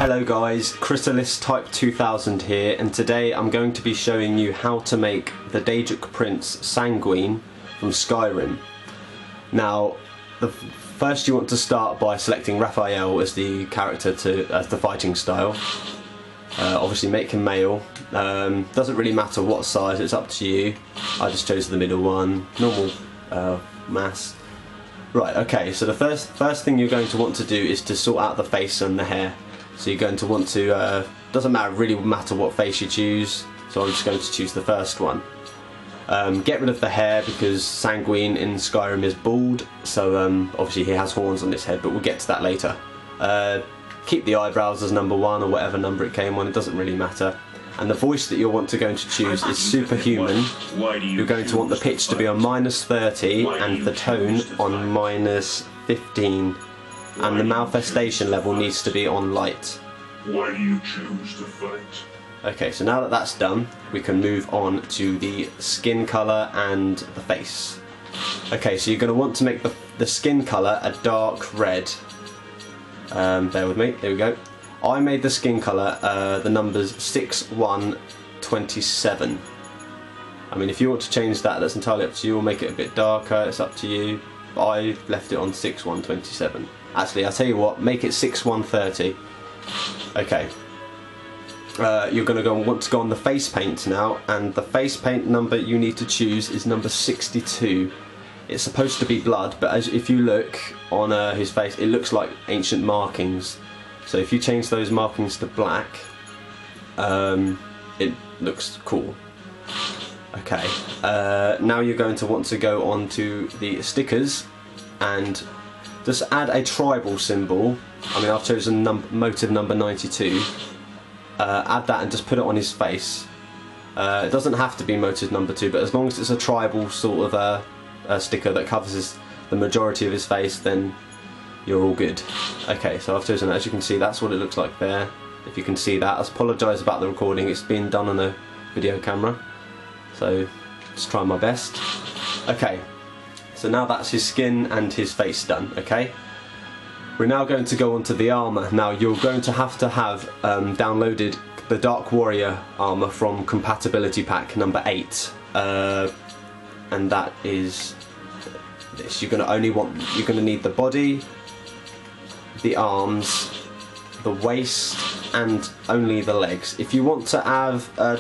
Hello guys, Chrysalis Type 2000 here, and today I'm going to be showing you how to make the Daedric Prince Sanguine from Skyrim. Now, first you want to start by selecting Raphael as the character as the fighting style. Obviously make him male. Doesn't really matter what size, it's up to you. I just chose the middle one, normal mass. Right, okay, so the first thing you're going to want to do is to sort out the face and the hair. So you're going to want to, doesn't really matter what face you choose, so I'm just going to choose the first one. Get rid of the hair because Sanguine in Skyrim is bald, so obviously he has horns on his head, but we'll get to that later. Keep the eyebrows as number 1 or whatever number it came on, it doesn't really matter. And the voice that you're going to choose is superhuman. You're going to want the pitch to be on -30 and the tone on -15. And the malfestation level needs to be on light. Why do you choose to fight? Okay, so now that that's done, we can move on to the skin colour and the face. Okay, so you're going to want to make the skin colour a dark red. Bear with me, here we go. I made the skin colour the numbers 6127. I mean, if you want to change that, that's entirely up to you, or make it a bit darker, it's up to you. But I left it on 6127. Actually, I'll tell you what, make it 6130. Okay. You're going to want to go on the face paint now, and the face paint number you need to choose is number 62. It's supposed to be blood, but if you look on his face, it looks like ancient markings. So if you change those markings to black, it looks cool. Okay, now you're going to want to go on to the stickers and just add a tribal symbol. I mean, I've chosen motive number 92. Add that and just put it on his face. It doesn't have to be motive number 2, but as long as it's a tribal sort of a sticker that covers the majority of his face, then you're all good. Okay, so I've chosen that. As you can see, that's what it looks like there. If you can see that, I apologise about the recording. It's been done on a video camera, so just trying my best. Okay, so now that's his skin and his face done. Okay, we're now going to go on to the armour. Now you're going to have downloaded the Dark Warrior armour from compatibility pack number 8, and that is this. You're going to need the body, the arms, the waist, and only the legs. If you want to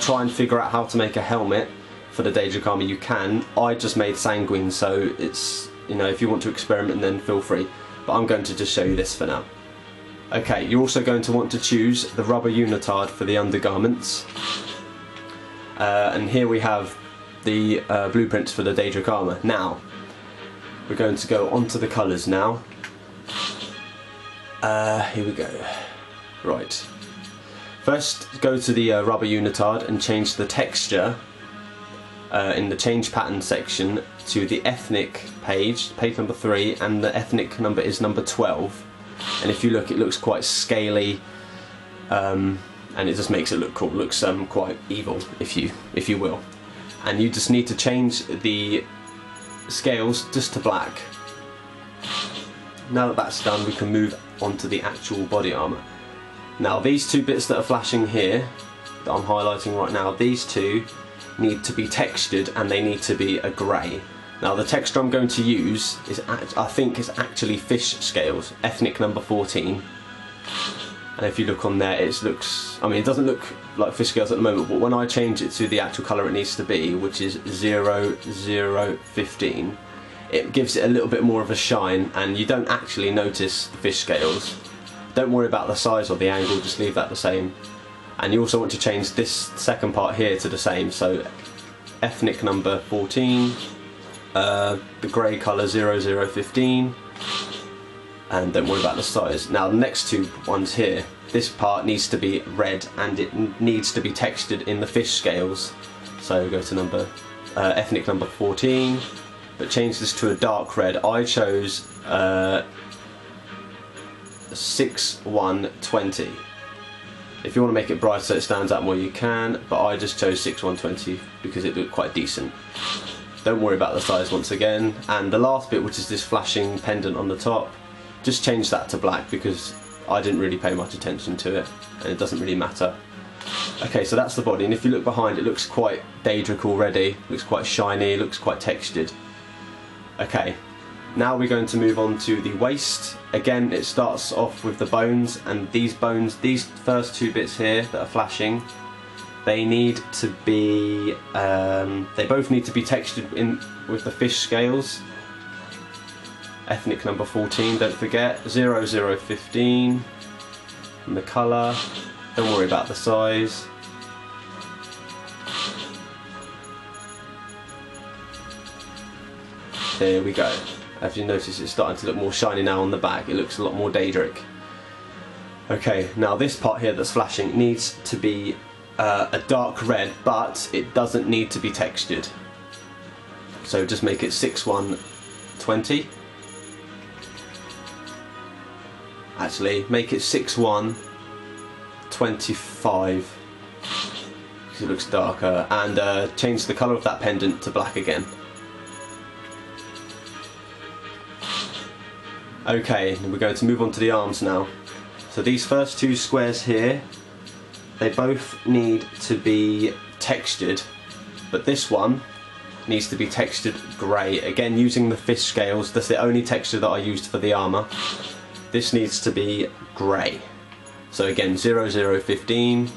try and figure out how to make a helmet for the Daedric Armour, you can. I just made Sanguine, so it's, you know, if you want to experiment, then feel free. But I'm going to just show you this for now. Okay, you're also going to want to choose the rubber unitard for the undergarments. And here we have the blueprints for the Daedric Armour. Now, we're going to go on to the colours now. Here we go. Right. First, go to the rubber unitard and change the texture in the change pattern section to the ethnic page number 3, and the ethnic number is number 12. And if you look, it looks quite scaly, and it just makes it look cool. It looks quite evil, if you will. And you just need to change the scales just to black. Now that that's done, we can move on to the actual body armour. Now these two bits that are flashing here, that I'm highlighting right now, these two need to be textured, and they need to be a grey. Now the texture I'm going to use is, I think, is actually fish scales, ethnic number 14. And if you look on there, it looks, I mean, it doesn't look like fish scales at the moment, but when I change it to the actual colour it needs to be, which is 0015, it gives it a little bit more of a shine, and you don't actually notice the fish scales. Don't worry about the size or the angle, just leave that the same. And you also want to change this second part here to the same, so ethnic number 14, the grey colour 0015, and don't worry about the size. Now the next two ones here, this part needs to be red, and it needs to be textured in the fish scales. So go to ethnic number 14, but change this to a dark red. I chose 6120. If you want to make it brighter so it stands out more, you can, but I just chose 6120 because it looked quite decent. Don't worry about the size once again. And the last bit, which is this flashing pendant on the top, just change that to black because I didn't really pay much attention to it, and it doesn't really matter. Okay, so that's the body, and if you look behind, it looks quite Daedric already. Looks quite shiny, looks quite textured. Okay, now we're going to move on to the waist. Again, it starts off with the bones, and these bones, these first two bits here that are flashing, they need to be, they both need to be textured in with the fish scales. Ethnic number 14, don't forget, 0015, and the colour, don't worry about the size. There we go. As you notice, it's starting to look more shiny now on the back. It looks a lot more Daedric. Okay, now this part here that's flashing needs to be a dark red, but it doesn't need to be textured. So just make it 6120. Actually, make it 6125 because it looks darker, and change the colour of that pendant to black again. Okay, we're going to move on to the arms now. So these first two squares here, they both need to be textured, but this one needs to be textured grey. Again, using the fish scales, that's the only texture that I used for the armour. This needs to be grey. So again, 0015.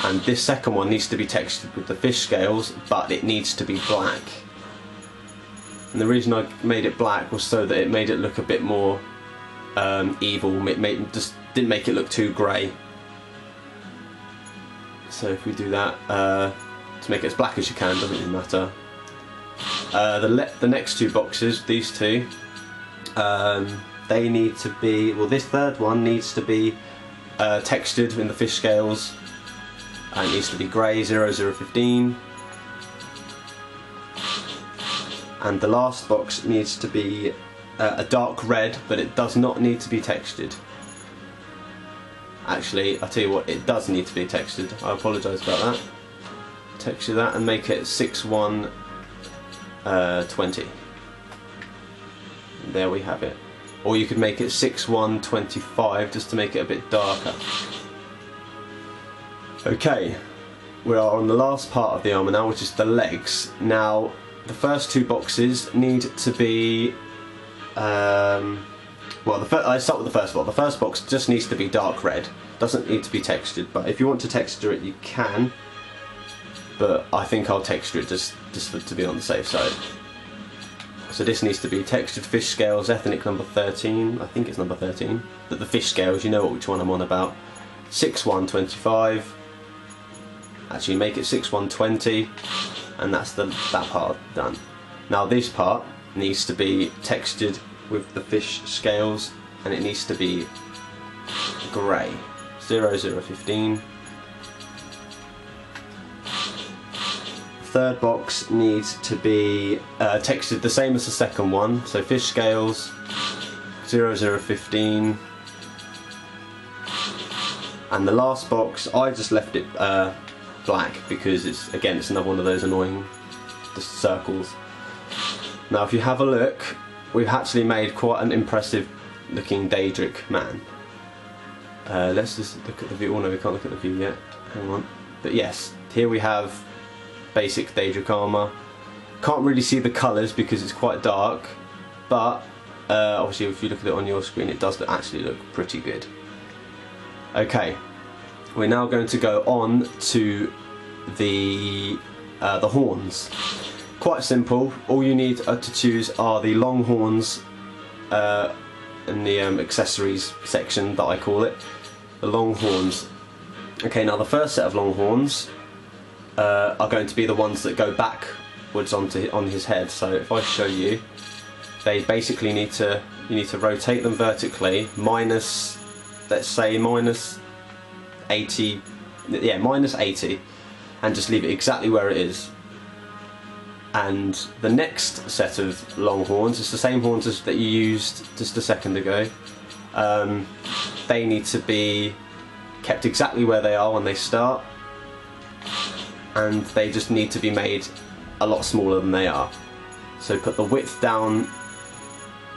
And this second one needs to be textured with the fish scales, but it needs to be black. And the reason I made it black was so that it made it look a bit more evil. It just didn't make it look too grey. So if we do that, to make it as black as you can, doesn't really matter. The next two boxes, these two, they need to be, well, this third one needs to be textured in the fish scales, and it needs to be grey, 0015. And the last box needs to be a dark red, but it does not need to be textured. Actually, I'll tell you what, it does need to be textured. I apologise about that. Texture that and make it 6120. There we have it. Or you could make it 6125 just to make it a bit darker. Okay, we are on the last part of the armour now, which is the legs. Now, the first two boxes need to be, well, I start with the first one. The first box just needs to be dark red. Doesn't need to be textured, but if you want to texture it, you can. But I think I'll texture it just to be on the safe side. So this needs to be textured fish scales, ethnic number 13. I think it's number 13. But the fish scales, you know which one I'm on about. 6125. Actually, make it 6120. And that's that part done. Now this part needs to be textured with the fish scales, and it needs to be grey, 0015. Third box needs to be textured the same as the second one, so fish scales, 0015. And the last box, I just left it black because it's another one of those annoying circles. Now if you have a look, we've actually made quite an impressive looking Daedric man. Let's just look at the view. Oh no, we can't look at the view yet, hang on. But yes, here we have basic Daedric armour. Can't really see the colours because it's quite dark, but obviously if you look at it on your screen, it does actually look pretty good. Okay, we're now going to go on to the horns. Quite simple. All you need to choose are the long horns in the accessories section that I call it. The long horns. Okay, now the first set of long horns are going to be the ones that go backwards on his head. So if I show you, they basically you need to rotate them vertically minus, let's say minus 80, yeah, minus 80, and just leave it exactly where it is. And the next set of long horns is the same horns as that you used just a second ago. They need to be kept exactly where they are when they start, and they just need to be made a lot smaller than they are. So put the width down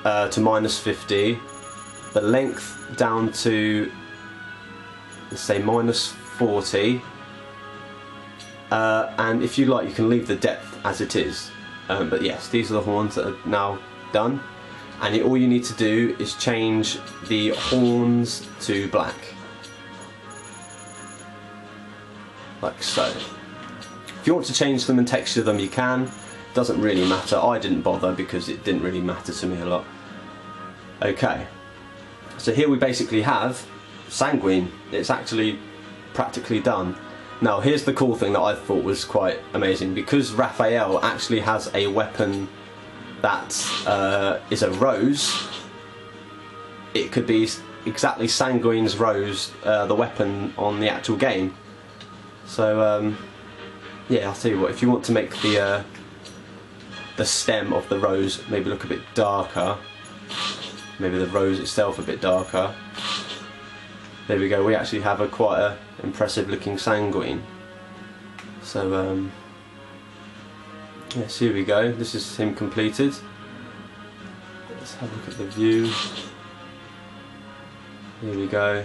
to minus 50, the length down to, let's say, -40, and if you like you can leave the depth as it is, but yes, these are the horns that are now done, and all you need to do is change the horns to black, like so. If you want to change them and texture them, you can. Doesn't really matter. I didn't bother because it didn't really matter to me a lot. Okay, so here we basically have Sanguine. It's actually practically done. Now here's the cool thing that I thought was quite amazing. Because Raphael actually has a weapon that is a rose, it could be exactly Sanguine's rose, the weapon on the actual game. So yeah, I'll tell you what, if you want to make the stem of the rose maybe look a bit darker, maybe the rose itself a bit darker, there we go, we actually have a quite a impressive looking Sanguine. So yes, here we go, this is him completed. Let's have a look at the view. Here we go.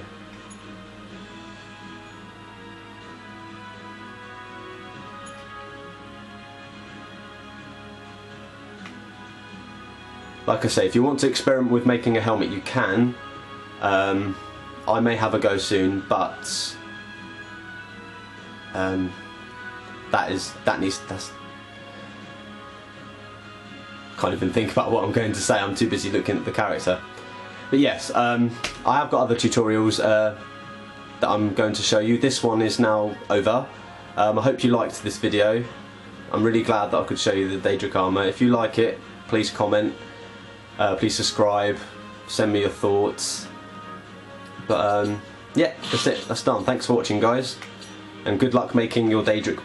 Like I say, if you want to experiment with making a helmet, you can. I may have a go soon, but that's can't even think about what I'm going to say. I'm too busy looking at the character. But yes, I have got other tutorials that I'm going to show you. This one is now over. I hope you liked this video. I'm really glad that I could show you the Daedric Armour. If you like it, please comment. Please subscribe, send me your thoughts, but yeah, that's it, that's done. Thanks for watching, guys, and good luck making your Daedric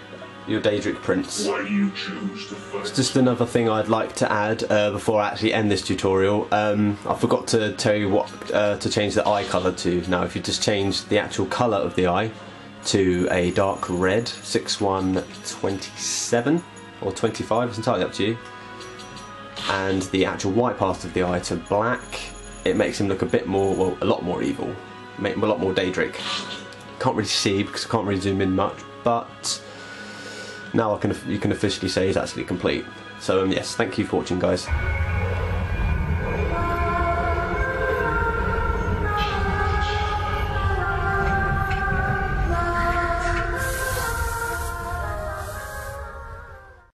Prince. Why do you choose to fight? It's just another thing I'd like to add before I actually end this tutorial. I forgot to tell you what to change the eye colour to. Now if you just change the actual colour of the eye to a dark red, 6127 or 25, it's entirely up to you, and the actual white part of the eye to black, it makes him look a bit more, well, a lot more evil, make him a lot more Daedric. Can't really see because I can't really zoom in much, but now you can officially say he's actually complete. So yes, thank you for watching, guys.